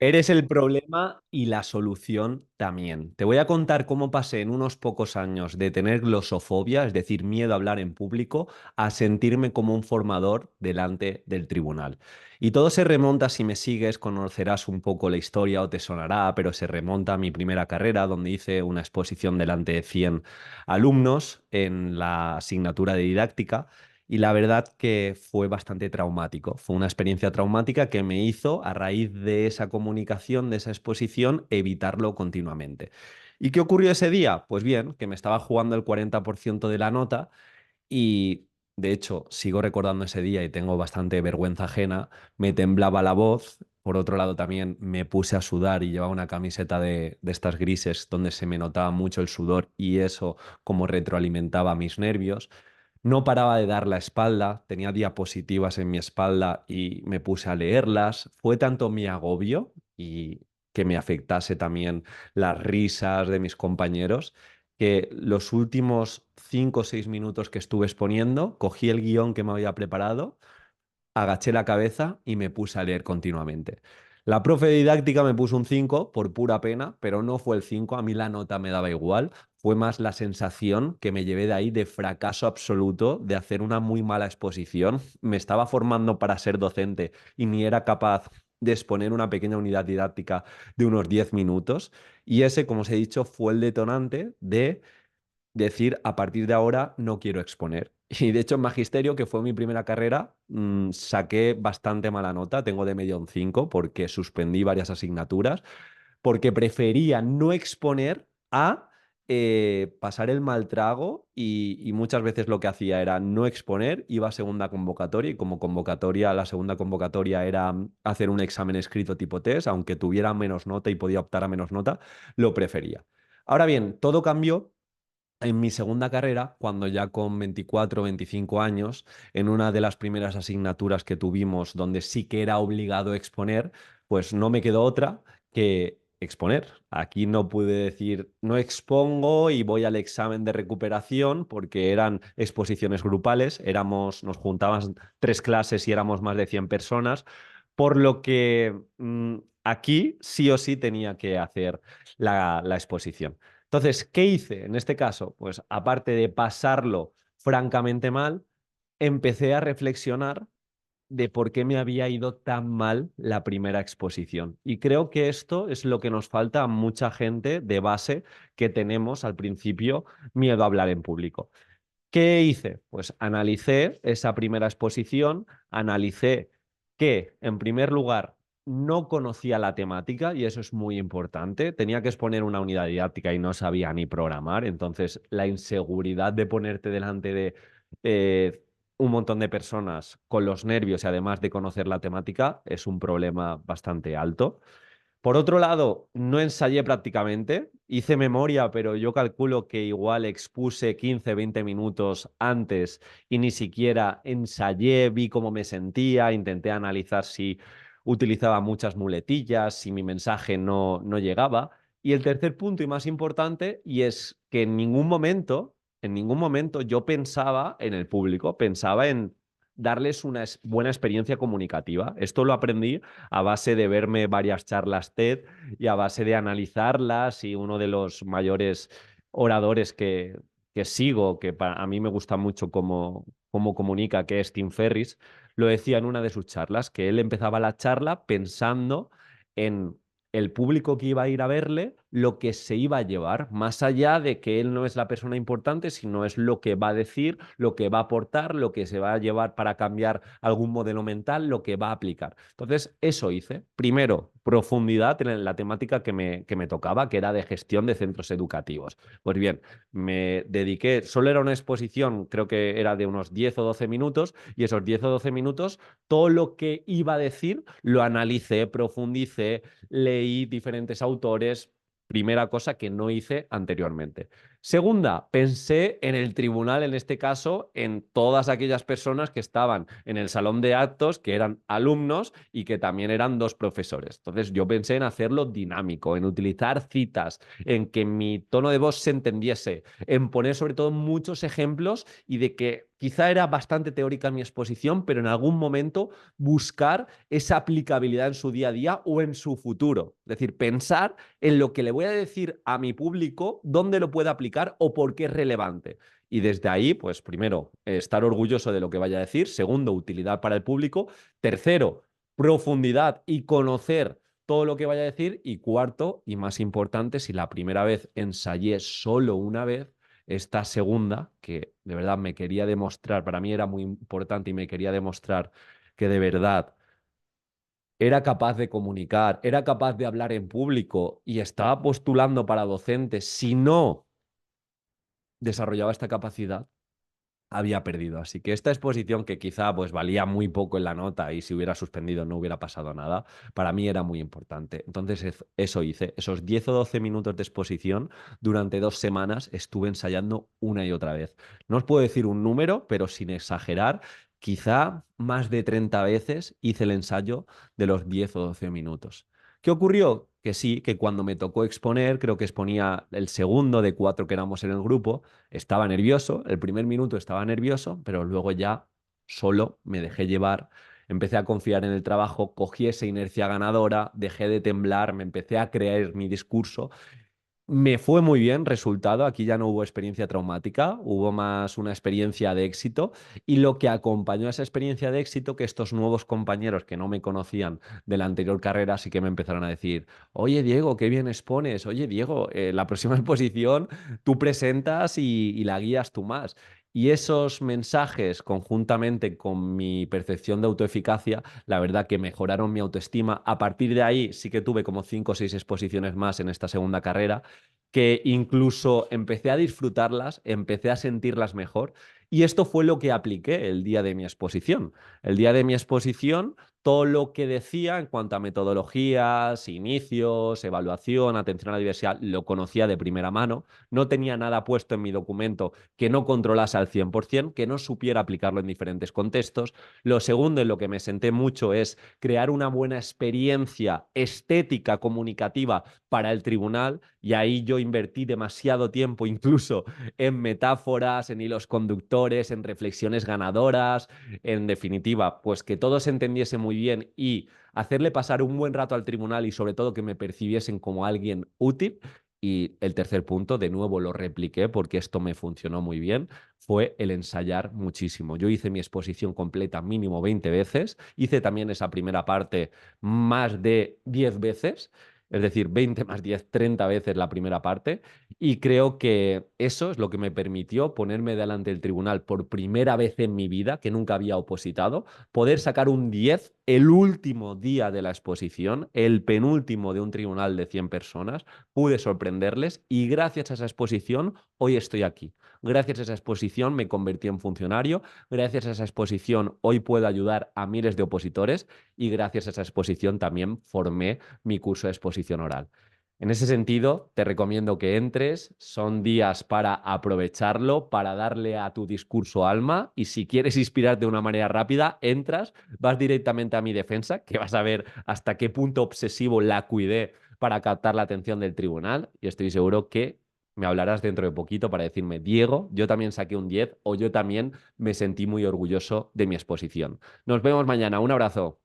Eres el problema y la solución también. Te voy a contar cómo pasé en unos pocos años de tener glosofobia, es decir, miedo a hablar en público, a sentirme como un formador delante del tribunal. Y todo se remonta, si me sigues, conocerás un poco la historia o te sonará, pero se remonta a mi primera carrera, donde hice una exposición delante de 100 alumnos en la asignatura de didáctica. Y la verdad que fue bastante traumático. Fue una experiencia traumática que me hizo, a raíz de esa comunicación, de esa exposición, evitarlo continuamente. ¿Y qué ocurrió ese día? Pues bien, que me estaba jugando el 40% de la nota y, de hecho, sigo recordando ese día y tengo bastante vergüenza ajena. Me temblaba la voz. Por otro lado, también me puse a sudar y llevaba una camiseta de estas grises donde se me notaba mucho el sudor y eso como retroalimentaba mis nervios. No paraba de dar la espalda, tenía diapositivas en mi espalda y me puse a leerlas. Fue tanto mi agobio y que me afectase también las risas de mis compañeros, que los últimos 5 o 6 minutos que estuve exponiendo, cogí el guión que me había preparado, agaché la cabeza y me puse a leer continuamente. La profe de didáctica me puso un 5 por pura pena, pero no fue el 5. A mí la nota me daba igual, fue más la sensación que me llevé de ahí de fracaso absoluto, de hacer una muy mala exposición. Me estaba formando para ser docente y ni era capaz de exponer una pequeña unidad didáctica de unos 10 minutos. Y ese, como os he dicho, fue el detonante de decir, a partir de ahora no quiero exponer. Y de hecho en magisterio, que fue mi primera carrera, saqué bastante mala nota, tengo de media un 5 porque suspendí varias asignaturas, porque prefería no exponer a pasar el mal trago y muchas veces lo que hacía era no exponer, iba a segunda convocatoria y como convocatoria, la segunda convocatoria era hacer un examen escrito tipo test, aunque tuviera menos nota y podía optar a menos nota, lo prefería. Ahora bien, todo cambió en mi segunda carrera, cuando ya con 24 o 25 años, en una de las primeras asignaturas que tuvimos donde sí que era obligado exponer, pues no me quedó otra que exponer. Aquí no pude decir no expongo y voy al examen de recuperación porque eran exposiciones grupales, nos juntaban 3 clases y éramos más de 100 personas, por lo que aquí sí o sí tenía que hacer la exposición. Entonces, ¿qué hice en este caso? Pues aparte de pasarlo francamente mal, empecé a reflexionar de por qué me había ido tan mal la primera exposición. Y creo que esto es lo que nos falta a mucha gente de base que tenemos al principio miedo a hablar en público. ¿Qué hice? Pues analicé esa primera exposición, analicé que, en primer lugar, no conocía la temática y eso es muy importante. Tenía que exponer una unidad didáctica y no sabía ni programar, entonces la inseguridad de ponerte delante de eh, un montón de personas con los nervios y además de conocer la temática es un problema bastante alto. Por otro lado, no ensayé prácticamente, hice memoria, pero yo calculo que igual expuse 15, 20 minutos antes y ni siquiera ensayé, vi cómo me sentía, intenté analizar si utilizaba muchas muletillas, si mi mensaje no llegaba. Y el tercer punto y más importante, y es que en ningún momento yo pensaba en el público, pensaba en darles una buena experiencia comunicativa. Esto lo aprendí a base de verme varias charlas TED y a base de analizarlas y uno de los mayores oradores que sigo, que a mí me gusta mucho cómo comunica, que es Tim Ferriss, lo decía en una de sus charlas, que él empezaba la charla pensando en el público que iba a ir a verle, lo que se iba a llevar, más allá de que él no es la persona importante, sino es lo que va a decir, lo que va a aportar, lo que se va a llevar para cambiar algún modelo mental, lo que va a aplicar. Entonces, eso hice. Primero, profundidad en la temática que me tocaba, que era de gestión de centros educativos. Pues bien, me dediqué, solo era una exposición, creo que era de unos 10 o 12 minutos, y esos 10 o 12 minutos, todo lo que iba a decir lo analicé, profundicé, leí diferentes autores, primera cosa que no hice anteriormente. Segunda, pensé en el tribunal, en este caso, en todas aquellas personas que estaban en el salón de actos, que eran alumnos y que también eran dos profesores. Entonces yo pensé en hacerlo dinámico, en utilizar citas, en que mi tono de voz se entendiese, en poner sobre todo muchos ejemplos y de que quizá era bastante teórica mi exposición, pero en algún momento buscar esa aplicabilidad en su día a día o en su futuro. Es decir, pensar en lo que le voy a decir a mi público, dónde lo puede aplicar o por qué es relevante. Y desde ahí, pues primero, estar orgulloso de lo que vaya a decir. Segundo, utilidad para el público. Tercero, profundidad y conocer todo lo que vaya a decir. Y cuarto, y más importante, si la primera vez ensayé solo una vez, esta segunda, que de verdad me quería demostrar, para mí era muy importante y me quería demostrar que de verdad era capaz de comunicar, era capaz de hablar en público y estaba postulando para docentes, si no desarrollaba esta capacidad, había perdido. Así que esta exposición, que quizá pues valía muy poco en la nota y si hubiera suspendido no hubiera pasado nada, para mí era muy importante. Entonces eso hice, esos 10 o 12 minutos de exposición durante 2 semanas estuve ensayando una y otra vez. No os puedo decir un número, pero sin exagerar, quizá más de 30 veces hice el ensayo de los 10 o 12 minutos. ¿Qué ocurrió? Que sí, que cuando me tocó exponer, creo que exponía el segundo de 4 que éramos en el grupo, estaba nervioso, el primer minuto estaba nervioso, pero luego ya solo me dejé llevar, empecé a confiar en el trabajo, cogí esa inercia ganadora, dejé de temblar, me empecé a creer mi discurso. Me fue muy bien, resultado. Aquí ya no hubo experiencia traumática, hubo más una experiencia de éxito. Y lo que acompañó a esa experiencia de éxito, que estos nuevos compañeros que no me conocían de la anterior carrera, sí que me empezaron a decir: oye, Diego, qué bien expones. Oye, Diego, la próxima exposición tú presentas y la guías tú más. Y esos mensajes, conjuntamente con mi percepción de autoeficacia, la verdad que mejoraron mi autoestima. A partir de ahí sí que tuve como 5 o 6 exposiciones más en esta segunda carrera, que incluso empecé a disfrutarlas, empecé a sentirlas mejor. Y esto fue lo que apliqué el día de mi exposición. El día de mi exposición, todo lo que decía en cuanto a metodologías, inicios, evaluación, atención a la diversidad, lo conocía de primera mano. No tenía nada puesto en mi documento que no controlase al 100%, que no supiera aplicarlo en diferentes contextos. Lo segundo en lo que me senté mucho es crear una buena experiencia estética, comunicativa para el tribunal, y ahí yo invertí demasiado tiempo incluso en metáforas, en hilos conductores, en reflexiones ganadoras, en definitiva, pues que todo se entendiese muy bien y hacerle pasar un buen rato al tribunal y sobre todo que me percibiesen como alguien útil. Y el tercer punto, de nuevo lo repliqué porque esto me funcionó muy bien, fue el ensayar muchísimo. Yo hice mi exposición completa mínimo 20 veces, hice también esa primera parte más de 10 veces, es decir, 20 más 10, 30 veces la primera parte, y creo que eso es lo que me permitió ponerme delante del tribunal por primera vez en mi vida, que nunca había opositado, poder sacar un 10 el último día de la exposición, el penúltimo de un tribunal de 100 personas, pude sorprenderles y gracias a esa exposición hoy estoy aquí. Gracias a esa exposición me convertí en funcionario, gracias a esa exposición hoy puedo ayudar a miles de opositores y gracias a esa exposición también formé mi curso de exposición oral. En ese sentido, te recomiendo que entres, son días para aprovecharlo, para darle a tu discurso alma y si quieres inspirarte de una manera rápida, entras, vas directamente a mi defensa, que vas a ver hasta qué punto obsesivo la cuidé para captar la atención del tribunal y estoy seguro que me hablarás dentro de poquito para decirme: Diego, yo también saqué un 10 o yo también me sentí muy orgulloso de mi exposición. Nos vemos mañana. Un abrazo.